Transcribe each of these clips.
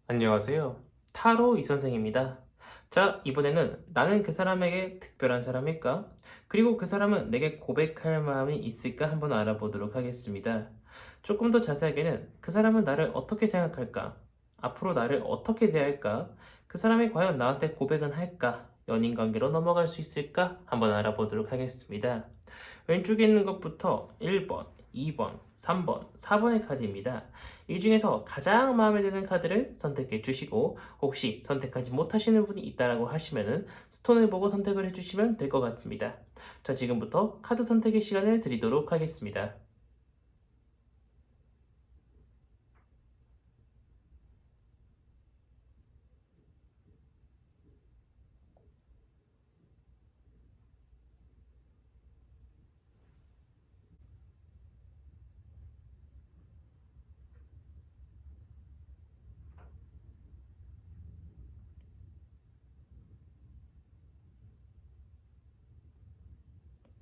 안녕하세요. 타로 이선생입니다. 자, 이번에는 나는 그 사람에게 특별한 사람일까? 그리고 그 사람은 내게 고백할 마음이 있을까 한번 알아보도록 하겠습니다. 조금 더 자세하게는 그 사람은 나를 어떻게 생각할까? 앞으로 나를 어떻게 대할까? 그 사람이 과연 나한테 고백은 할까? 연인 관계로 넘어갈 수 있을까? 한번 알아보도록 하겠습니다. 왼쪽에 있는 것부터 1번, 2번, 3번, 4번의 카드입니다. 이 중에서 가장 마음에 드는 카드를 선택해 주시고 혹시 선택하지 못하시는 분이 있다라고 하시면은 스톤을 보고 선택을 해주시면 될 것 같습니다. 자, 지금부터 카드 선택의 시간을 드리도록 하겠습니다.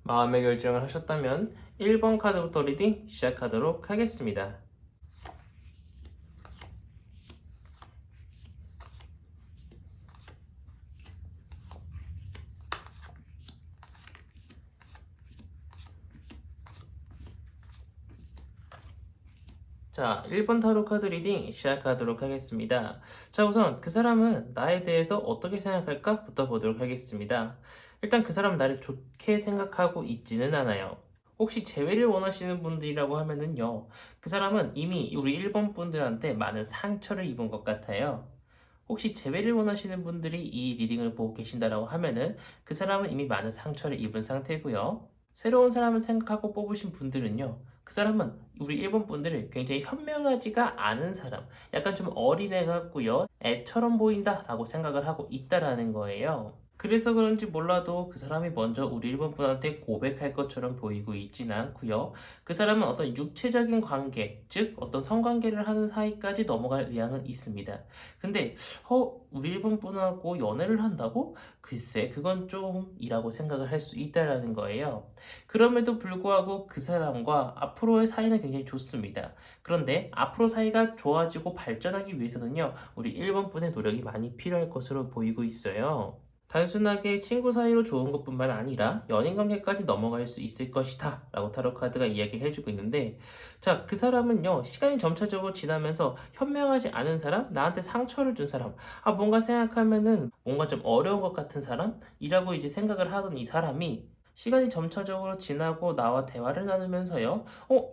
마음의 결정을 하셨다면 1번 카드부터 리딩 시작하도록 하겠습니다. 자, 1번 타로 카드 리딩 시작하도록 하겠습니다. 자, 우선 그 사람은 나에 대해서 어떻게 생각할까?부터 보도록 하겠습니다. 일단 그 사람은 나를 좋게 생각하고 있지는 않아요. 혹시 재회를 원하시는 분들이라고 하면은요, 그 사람은 이미 우리 1번 분들한테 많은 상처를 입은 것 같아요. 혹시 재회를 원하시는 분들이 이 리딩을 보고 계신다라고 하면은 그 사람은 이미 많은 상처를 입은 상태고요. 새로운 사람을 생각하고 뽑으신 분들은요. 그 사람은 우리 일본 분들을 굉장히 현명하지가 않은 사람, 약간 좀 어린애 같고요. 애처럼 보인다라고 생각을 하고 있다라는 거예요. 그래서 그런지 몰라도 그 사람이 먼저 우리 일본 분한테 고백할 것처럼 보이고 있지는 않고요. 그 사람은 어떤 육체적인 관계, 즉 어떤 성관계를 하는 사이까지 넘어갈 의향은 있습니다. 근데 우리 일본 분하고 연애를 한다고? 글쎄, 그건 좀이라고 생각을 할 수 있다라는 거예요. 그럼에도 불구하고 그 사람과 앞으로의 사이는 굉장히 좋습니다. 그런데 앞으로 사이가 좋아지고 발전하기 위해서는요, 우리 일본 분의 노력이 많이 필요할 것으로 보이고 있어요. 단순하게 친구 사이로 좋은 것뿐만 아니라 연인 관계까지 넘어갈 수 있을 것이다 라고 타로 카드가 이야기를 해주고 있는데, 자, 그 사람은요 시간이 점차적으로 지나면서 현명하지 않은 사람, 나한테 상처를 준 사람, 뭔가 생각하면은 뭔가 좀 어려운 것 같은 사람이라고 이제 생각을 하던 이 사람이 시간이 점차적으로 지나고 나와 대화를 나누면서요,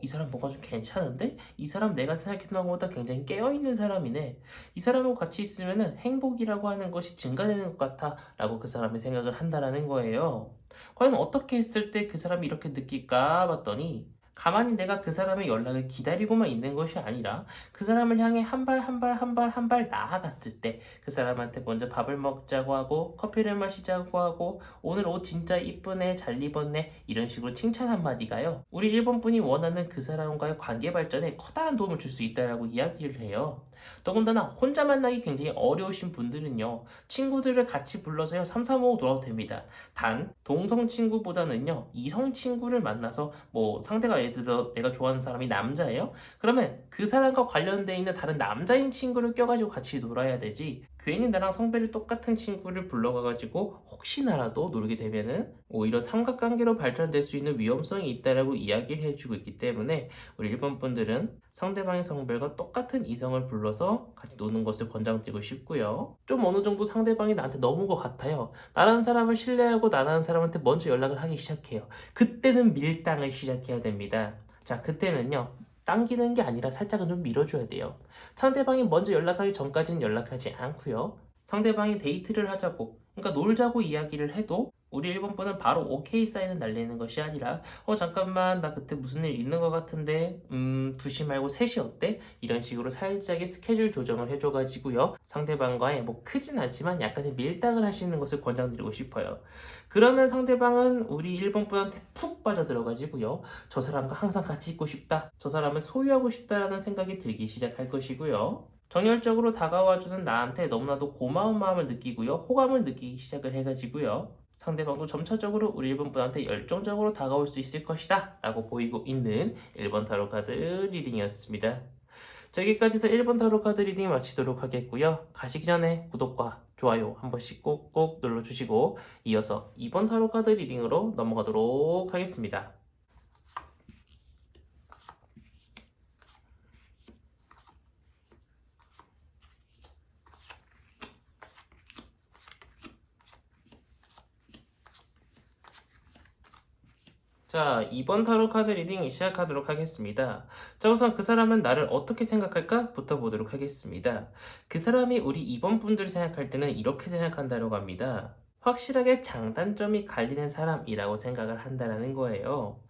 이 사람 뭔가 좀 괜찮은데? 이 사람 내가 생각했던 것보다 굉장히 깨어있는 사람이네. 이 사람하고 같이 있으면은 행복이라고 하는 것이 증가되는 것 같아 라고 그 사람이 생각을 한다라는 거예요. 과연 어떻게 했을 때 그 사람이 이렇게 느낄까 봤더니 가만히 내가 그 사람의 연락을 기다리고만 있는 것이 아니라 그 사람을 향해 한 발 한 발 한 발 한 발 나아갔을 때 그 사람한테 먼저 밥을 먹자고 하고 커피를 마시자고 하고 오늘 옷 진짜 이쁘네 잘 입었네 이런 식으로 칭찬 한마디가요, 우리 일본 분이 원하는 그 사람과의 관계 발전에 커다란 도움을 줄 수 있다라고 이야기를 해요. 더군다나 혼자 만나기 굉장히 어려우신 분들은요, 친구들을 같이 불러서요, 3, 4, 5 놀아도 됩니다. 단, 동성 친구보다는요, 이성 친구를 만나서 뭐 상대가 예를 들어 내가 좋아하는 사람이 남자예요? 그러면 그 사람과 관련돼 있는 다른 남자인 친구를 껴가지고 같이 놀아야 되지. 괜히 나랑 성별이 똑같은 친구를 불러가가지고 혹시나라도 놀게 되면은 오히려 삼각관계로 발전될 수 있는 위험성이 있다라고 이야기를 해주고 있기 때문에 우리 일본 분들은 상대방의 성별과 똑같은 이성을 불러서 같이 노는 것을 권장드리고 싶고요. 좀 어느 정도 상대방이 나한테 넘은 것 같아요. 나라는 사람을 신뢰하고 나라는 사람한테 먼저 연락을 하기 시작해요. 그때는 밀당을 시작해야 됩니다. 자, 그때는요. 당기는 게 아니라 살짝은 좀 밀어줘야 돼요. 상대방이 먼저 연락하기 전까지는 연락하지 않고요. 상대방이 데이트를 하자고, 그러니까 놀자고 이야기를 해도 우리 일본 분은 바로 오케이 사인을 날리는 것이 아니라 잠깐만 나 그때 무슨 일 있는 것 같은데 2시 말고 3시 어때? 이런 식으로 살짝의 스케줄 조정을 해줘가지고요, 상대방과의 뭐 크진 않지만 약간의 밀당을 하시는 것을 권장드리고 싶어요. 그러면 상대방은 우리 일본 분한테 푹 빠져들어가지고요, 저 사람과 항상 같이 있고 싶다, 저 사람을 소유하고 싶다라는 생각이 들기 시작할 것이고요. 정열적으로 다가와주는 나한테 너무나도 고마운 마음을 느끼고요, 호감을 느끼기 시작을 해가지고요, 상대방도 점차적으로 우리 일본 분한테 열정적으로 다가올 수 있을 것이다 라고 보이고 있는 1번 타로 카드 리딩이었습니다. 자, 여기까지서 1번 타로 카드 리딩 마치도록 하겠고요. 가시기 전에 구독과 좋아요 한 번씩 꼭꼭 눌러주시고 이어서 2번 타로 카드 리딩으로 넘어가도록 하겠습니다. 자, 2번 타로 카드 리딩 시작하도록 하겠습니다. 자, 우선 그 사람은 나를 어떻게 생각할까? 부터 보도록 하겠습니다. 그 사람이 우리 2번 분들을 생각할 때는 이렇게 생각한다고 합니다. 확실하게 장단점이 갈리는 사람이라고 생각을 한다는 거예요.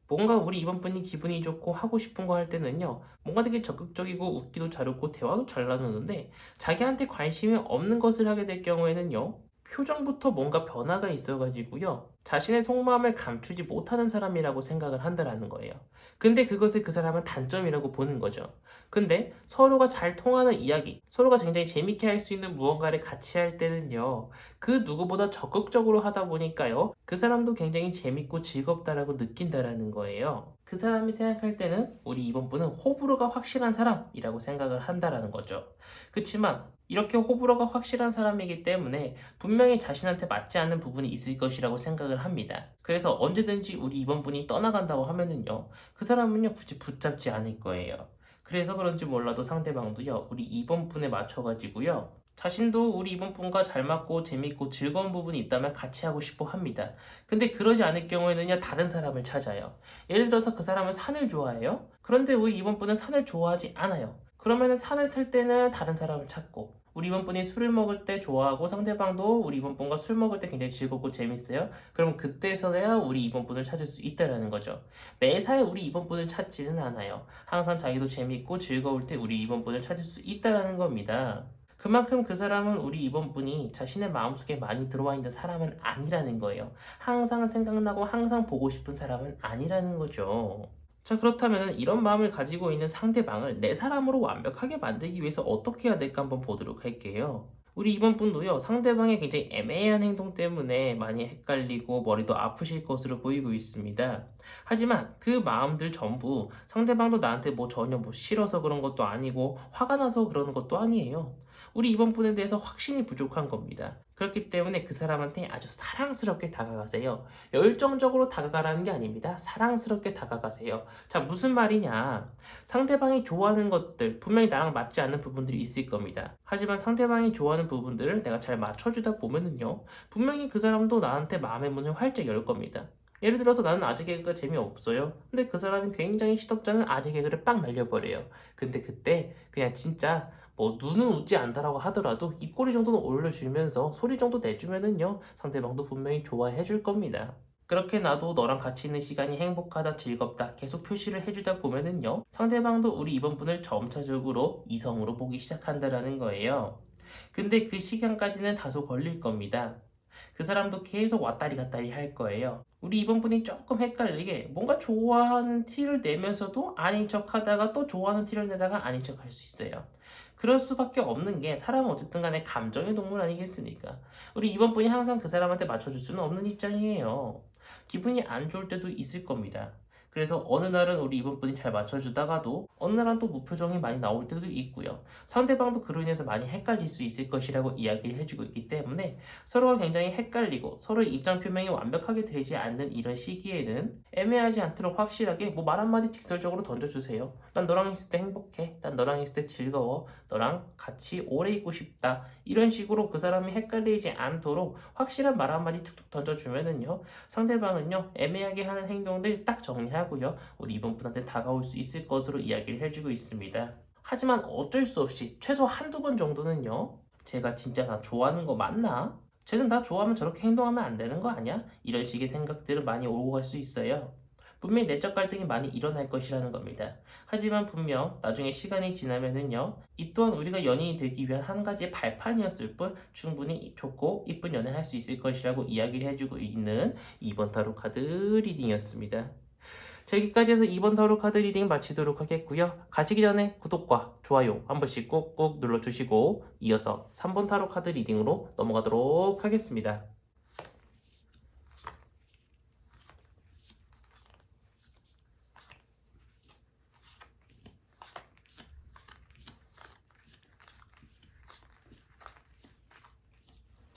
뭔가 우리 2번 분이 기분이 좋고 하고 싶은 거 할 때는요, 뭔가 되게 적극적이고 웃기도 잘 웃고 대화도 잘 나누는데 자기한테 관심이 없는 것을 하게 될 경우에는요, 표정부터 뭔가 변화가 있어가지고요, 자신의 속마음을 감추지 못하는 사람이라고 생각을 한다라는 거예요. 근데 그것을 그 사람은 단점이라고 보는 거죠. 근데 서로가 잘 통하는 이야기, 서로가 굉장히 재밌게 할 수 있는 무언가를 같이 할 때는요, 그 누구보다 적극적으로 하다 보니까요, 그 사람도 굉장히 재밌고 즐겁다라고 느낀다라는 거예요. 그 사람이 생각할 때는 우리 이번 분은 호불호가 확실한 사람이라고 생각을 한다라는 거죠. 그렇지만 이렇게 호불호가 확실한 사람이기 때문에 분명히 자신한테 맞지 않는 부분이 있을 것이라고 생각을 합니다. 그래서 언제든지 우리 이번 분이 떠나간다고 하면은요, 그 사람은요, 굳이 붙잡지 않을 거예요. 그래서 그런지 몰라도 상대방도요, 우리 이번 분에 맞춰가지고요, 자신도 우리 이번 분과 잘 맞고 재밌고 즐거운 부분이 있다면 같이 하고 싶어 합니다. 근데 그러지 않을 경우에는요, 다른 사람을 찾아요. 예를 들어서 그 사람은 산을 좋아해요. 그런데 우리 이번 분은 산을 좋아하지 않아요. 그러면은 산을 탈 때는 다른 사람을 찾고, 우리 이번 분이 술을 먹을 때 좋아하고 상대방도 우리 이번 분과 술 먹을 때 굉장히 즐겁고 재밌어요. 그럼 그때서야 우리 이번 분을 찾을 수 있다라는 거죠. 매사에 우리 이번 분을 찾지는 않아요. 항상 자기도 재밌고 즐거울 때 우리 이번 분을 찾을 수 있다라는 겁니다. 그만큼 그 사람은 우리 이번 분이 자신의 마음속에 많이 들어와 있는 사람은 아니라는 거예요. 항상 생각나고 항상 보고 싶은 사람은 아니라는 거죠. 자, 그렇다면 이런 마음을 가지고 있는 상대방을 내 사람으로 완벽하게 만들기 위해서 어떻게 해야 될까 한번 보도록 할게요. 우리 이번 분도요, 상대방의 굉장히 애매한 행동 때문에 많이 헷갈리고 머리도 아프실 것으로 보이고 있습니다. 하지만 그 마음들 전부 상대방도 나한테 뭐 전혀 뭐 싫어서 그런 것도 아니고 화가 나서 그러는 것도 아니에요. 우리 이번 분에 대해서 확신이 부족한 겁니다. 그렇기 때문에 그 사람한테 아주 사랑스럽게 다가가세요. 열정적으로 다가가라는 게 아닙니다. 사랑스럽게 다가가세요. 자, 무슨 말이냐? 상대방이 좋아하는 것들, 분명히 나랑 맞지 않는 부분들이 있을 겁니다. 하지만 상대방이 좋아하는 부분들을 내가 잘 맞춰주다 보면은요, 분명히 그 사람도 나한테 마음의 문을 활짝 열 겁니다. 예를 들어서 나는 아재 개그가 재미없어요. 근데 그 사람이 굉장히 시덥잖은 아재 개그를 빡 날려버려요. 근데 그때 그냥 진짜 뭐 눈은 웃지 않다라고 하더라도 입꼬리 정도는 올려주면서 소리 정도 내주면은요, 상대방도 분명히 좋아해 줄 겁니다. 그렇게 나도 너랑 같이 있는 시간이 행복하다, 즐겁다 계속 표시를 해주다 보면은요, 상대방도 우리 이번 분을 점차적으로 이성으로 보기 시작한다라는 거예요. 근데 그 시간까지는 다소 걸릴 겁니다. 그 사람도 계속 왔다리 갔다리 할 거예요. 우리 이번 분이 조금 헷갈리게 뭔가 좋아하는 티를 내면서도 아닌 척 하다가 또 좋아하는 티를 내다가 아닌 척 할 수 있어요. 그럴 수밖에 없는 게 사람은 어쨌든 간에 감정의 동물 아니겠습니까? 우리 이번 분이 항상 그 사람한테 맞춰줄 수는 없는 입장이에요. 기분이 안 좋을 때도 있을 겁니다. 그래서 어느 날은 우리 이번 분이 잘 맞춰주다가도 어느 날은 또 무표정이 많이 나올 때도 있고요. 상대방도 그로 인해서 많이 헷갈릴 수 있을 것이라고 이야기를 해주고 있기 때문에 서로가 굉장히 헷갈리고 서로의 입장 표명이 완벽하게 되지 않는 이런 시기에는 애매하지 않도록 확실하게 뭐 말 한마디 직설적으로 던져주세요. 난 너랑 있을 때 행복해. 난 너랑 있을 때 즐거워. 너랑 같이 오래 있고 싶다. 이런 식으로 그 사람이 헷갈리지 않도록 확실한 말 한마디 툭툭 던져주면은요, 상대방은요, 애매하게 하는 행동들 딱 정리하고요, 우리 이번 분한테 다가올 수 있을 것으로 이야기를 해주고 있습니다. 하지만 어쩔 수 없이 최소 한두 번 정도는요, 제가 진짜 나 좋아하는 거 맞나? 쟤는 나 좋아하면 저렇게 행동하면 안 되는 거 아니야? 이런 식의 생각들은 많이 오고 갈 수 있어요. 분명히 내적 갈등이 많이 일어날 것이라는 겁니다. 하지만 분명 나중에 시간이 지나면은요, 이 또한 우리가 연인이 되기 위한 한 가지의 발판이었을 뿐 충분히 좋고 이쁜 연애 할 수 있을 것이라고 이야기를 해주고 있는 2번 타로 카드 리딩이었습니다. 자, 여기까지 해서 2번 타로 카드 리딩 마치도록 하겠고요. 가시기 전에 구독과 좋아요 한 번씩 꾹꾹 눌러주시고 이어서 3번 타로 카드 리딩으로 넘어가도록 하겠습니다.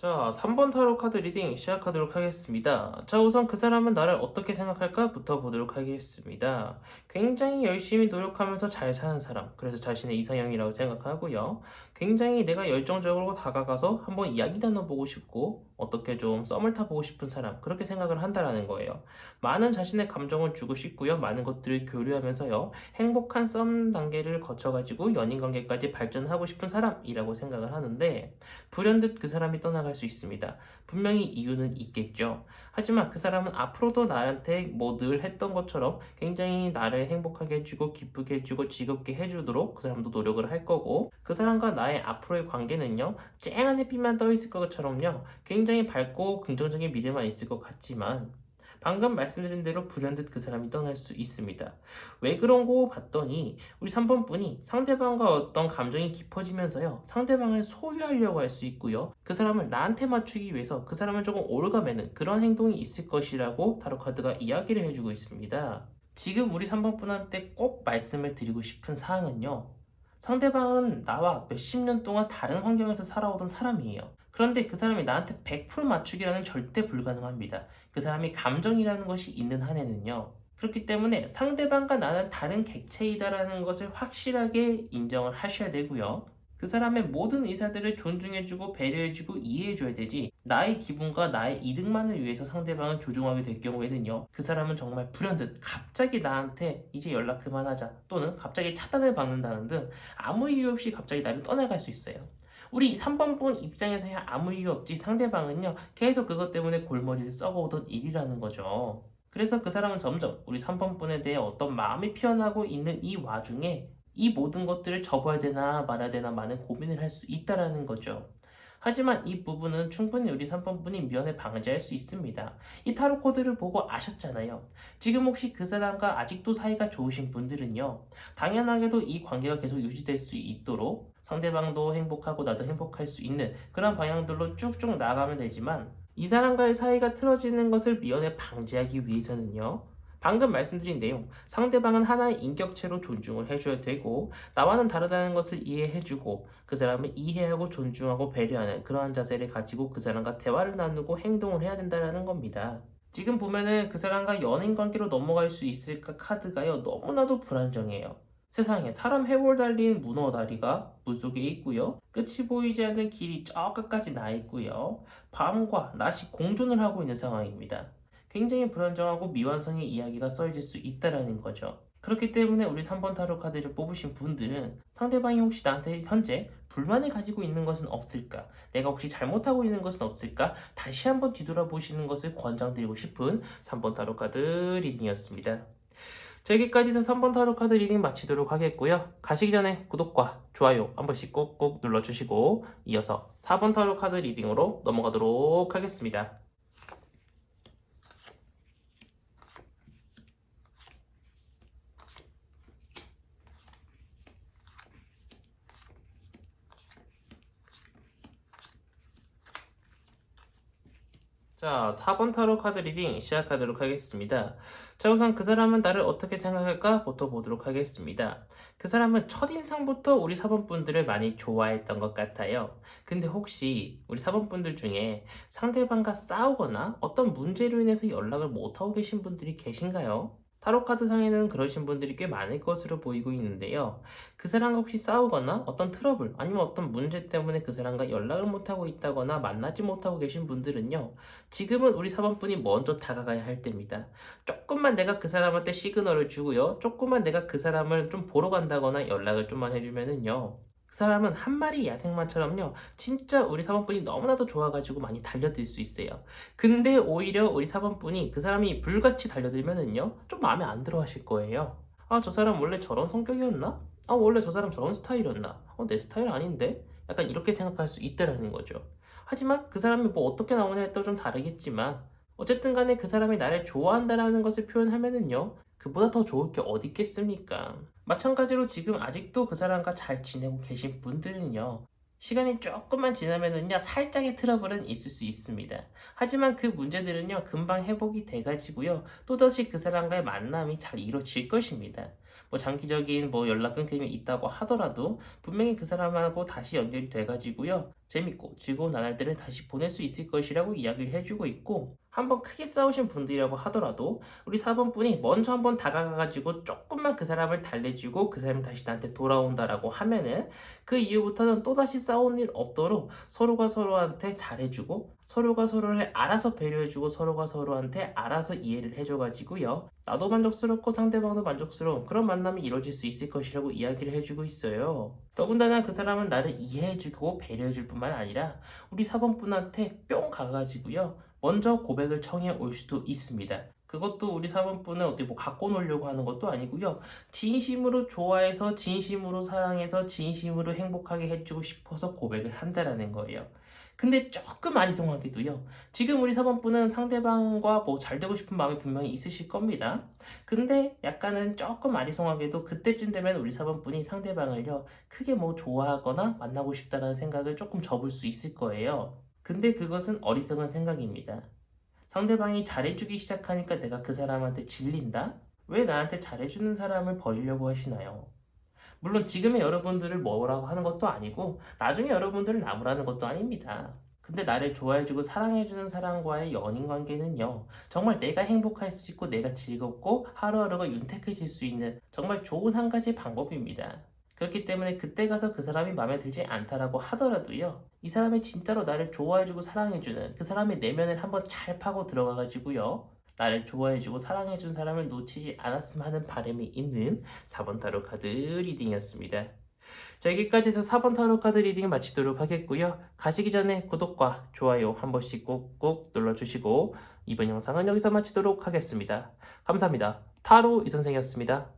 자, 3번 타로 카드 리딩 시작하도록 하겠습니다. 자, 우선 그 사람은 나를 어떻게 생각할까부터 보도록 하겠습니다. 굉장히 열심히 노력하면서 잘 사는 사람, 그래서 자신의 이상형이라고 생각하고요. 굉장히 내가 열정적으로 다가가서 한번 이야기 나눠보고 싶고, 어떻게 좀 썸을 타보고 싶은 사람, 그렇게 생각을 한다라는 거예요. 많은 자신의 감정을 주고 싶고요. 많은 것들을 교류하면서요. 행복한 썸 단계를 거쳐가지고 연인 관계까지 발전하고 싶은 사람이라고 생각을 하는데, 불현듯 그 사람이 떠나갈 수 있습니다. 분명히 이유는 있겠죠. 하지만 그 사람은 앞으로도 나한테 뭐 늘 했던 것처럼 굉장히 나를 행복하게 해주고 기쁘게 해주고 즐겁게 해주도록 그 사람도 노력을 할 거고, 그 사람과 나의 앞으로의 관계는요, 쨍한 햇빛만 떠 있을 것처럼요, 굉장히 밝고 긍정적인 미래만 있을 것 같지만 방금 말씀드린 대로 불현듯 그 사람이 떠날 수 있습니다. 왜 그런 거 봤더니 우리 3번 분이 상대방과 어떤 감정이 깊어지면서요, 상대방을 소유하려고 할 수 있고요, 그 사람을 나한테 맞추기 위해서 그 사람을 조금 올가매는 그런 행동이 있을 것이라고 타로카드가 이야기를 해주고 있습니다. 지금 우리 3번 분한테 꼭 말씀을 드리고 싶은 사항은요, 상대방은 나와 몇십 년 동안 다른 환경에서 살아오던 사람이에요. 그런데 그 사람이 나한테 100% 맞추기라는 절대 불가능합니다. 그 사람이 감정이라는 것이 있는 한에는요. 그렇기 때문에 상대방과 나는 다른 객체이다라는 것을 확실하게 인정을 하셔야 되고요. 그 사람의 모든 의사들을 존중해주고 배려해주고 이해해줘야 되지, 나의 기분과 나의 이득만을 위해서 상대방을 조종하게 될 경우에는요, 그 사람은 정말 불현듯 갑자기 나한테 이제 연락 그만하자, 또는 갑자기 차단을 받는다는 등 아무 이유 없이 갑자기 나를 떠나갈 수 있어요. 우리 3번 분 입장에서야 아무 이유 없지, 상대방은요 계속 그것 때문에 골머리를 썩어오던 일이라는 거죠. 그래서 그 사람은 점점 우리 3번 분에 대해 어떤 마음이 피어나고 있는 이 와중에 이 모든 것들을 접어야 되나 말아야 되나 많은 고민을 할 수 있다라는 거죠. 하지만 이 부분은 충분히 우리 3번 분이 면에 방지할 수 있습니다. 이 타로 코드를 보고 아셨잖아요. 지금 혹시 그 사람과 아직도 사이가 좋으신 분들은요, 당연하게도 이 관계가 계속 유지될 수 있도록 상대방도 행복하고 나도 행복할 수 있는 그런 방향들로 쭉쭉 나아가면 되지만, 이 사람과의 사이가 틀어지는 것을 미연에 방지하기 위해서는요, 방금 말씀드린 내용, 상대방은 하나의 인격체로 존중을 해줘야 되고, 나와는 다르다는 것을 이해해주고, 그 사람을 이해하고 존중하고 배려하는 그러한 자세를 가지고 그 사람과 대화를 나누고 행동을 해야 된다는 겁니다. 지금 보면은 그 사람과 연인 관계로 넘어갈 수 있을까 카드가요, 너무나도 불안정해요. 세상에 사람 해골 달린 문어 다리가 물속에 있고요. 끝이 보이지 않는 길이 저 끝까지 나 있고요. 밤과 낮이 공존을 하고 있는 상황입니다. 굉장히 불안정하고 미완성의 이야기가 써질 수 있다라는 거죠. 그렇기 때문에 우리 3번 타로 카드를 뽑으신 분들은 상대방이 혹시 나한테 현재 불만을 가지고 있는 것은 없을까? 내가 혹시 잘못하고 있는 것은 없을까? 다시 한번 뒤돌아보시는 것을 권장드리고 싶은 3번 타로 카드 리딩이었습니다. 자, 여기까지서 3번 타로 카드 리딩 마치도록 하겠고요. 가시기 전에 구독과 좋아요 한 번씩 꾹꾹 눌러주시고 이어서 4번 타로 카드 리딩으로 넘어가도록 하겠습니다. 자, 4번 타로 카드 리딩 시작하도록 하겠습니다. 자, 우선 그 사람은 나를 어떻게 생각할까부터 보도록 하겠습니다. 그 사람은 첫인상부터 우리 4번 분들을 많이 좋아했던 것 같아요. 근데 혹시 우리 4번 분들 중에 상대방과 싸우거나 어떤 문제로 인해서 연락을 못하고 계신 분들이 계신가요? 타로카드 상에는 그러신 분들이 꽤 많을 것으로 보이고 있는데요. 그 사람과 혹시 싸우거나 어떤 트러블 아니면 어떤 문제 때문에 그 사람과 연락을 못하고 있다거나 만나지 못하고 계신 분들은요, 지금은 우리 4번분이 먼저 다가가야 할 때입니다. 조금만 내가 그 사람한테 시그널을 주고요, 조금만 내가 그 사람을 좀 보러 간다거나 연락을 좀만 해주면은요, 그 사람은 한 마리 야생마처럼요, 진짜 우리 4번분이 너무나도 좋아가지고 많이 달려들 수 있어요. 근데 오히려 우리 4번분이 그 사람이 불같이 달려들면은요, 좀 마음에 안 들어 하실 거예요. 아, 저 사람 원래 저런 성격이었나? 아, 원래 저 사람 저런 스타일이었나? 내 스타일 아닌데? 약간 이렇게 생각할 수 있다라는 거죠. 하지만 그 사람이 뭐 어떻게 나오냐에 따라 좀 다르겠지만, 어쨌든 간에 그 사람이 나를 좋아한다라는 것을 표현하면은요, 그보다 더 좋을 게 어디 있겠습니까? 마찬가지로 지금 아직도 그 사람과 잘 지내고 계신 분들은요, 시간이 조금만 지나면은요, 살짝의 트러블은 있을 수 있습니다. 하지만 그 문제들은요, 금방 회복이 돼가지고요, 또다시 그 사람과의 만남이 잘 이루어질 것입니다. 뭐 장기적인 뭐 연락 끊김이 있다고 하더라도 분명히 그 사람하고 다시 연결이 돼가지고요, 재밌고 즐거운 나날들을 다시 보낼 수 있을 것이라고 이야기를 해주고 있고, 한번 크게 싸우신 분들이라고 하더라도 우리 4번 분이 먼저 한번 다가가가지고 조금만 그 사람을 달래주고 그 사람이 다시 나한테 돌아온다라고 하면은 그 이후부터는 또다시 싸우는 일 없도록 서로가 서로한테 잘해주고, 서로가 서로를 알아서 배려해주고, 서로가 서로한테 알아서 이해를 해줘가지고요, 나도 만족스럽고 상대방도 만족스러운 그런 만남이 이루어질 수 있을 것이라고 이야기를 해주고 있어요. 더군다나 그 사람은 나를 이해해주고 배려해줄 뿐만 아니라 우리 4번 분한테 뿅 가가지고요, 먼저 고백을 청해 올 수도 있습니다. 그것도 우리 4번 분은 어디 뭐 갖고 놀려고 하는 것도 아니고요, 진심으로 좋아해서, 진심으로 사랑해서, 진심으로 행복하게 해주고 싶어서 고백을 한다라는 거예요. 근데 조금 아리송하게도요, 지금 우리 4번 분은 상대방과 뭐 잘 되고 싶은 마음이 분명히 있으실 겁니다. 근데 약간은 조금 아리송하게도 그때쯤 되면 우리 4번 분이 상대방을요, 크게 뭐 좋아하거나 만나고 싶다는 생각을 조금 접을 수 있을 거예요. 근데 그것은 어리석은 생각입니다. 상대방이 잘해주기 시작하니까 내가 그 사람한테 질린다? 왜 나한테 잘해주는 사람을 버리려고 하시나요? 물론 지금의 여러분들을 뭐라고 하는 것도 아니고 나중에 여러분들을 나무라는 것도 아닙니다. 근데 나를 좋아해주고 사랑해주는 사람과의 연인 관계는요, 정말 내가 행복할 수 있고 내가 즐겁고 하루하루가 윤택해질 수 있는 정말 좋은 한 가지 방법입니다. 그렇기 때문에 그때 가서 그 사람이 마음에 들지 않다라고 하더라도요, 이 사람이 진짜로 나를 좋아해주고 사랑해주는 그 사람의 내면을 한번 잘 파고 들어가가지고요, 나를 좋아해주고 사랑해준 사람을 놓치지 않았으면 하는 바람이 있는 4번 타로 카드 리딩이었습니다. 자, 여기까지 해서 4번 타로 카드 리딩 마치도록 하겠고요. 가시기 전에 구독과 좋아요 한 번씩 꾹꾹 눌러주시고, 이번 영상은 여기서 마치도록 하겠습니다. 감사합니다. 타로 이선생이었습니다.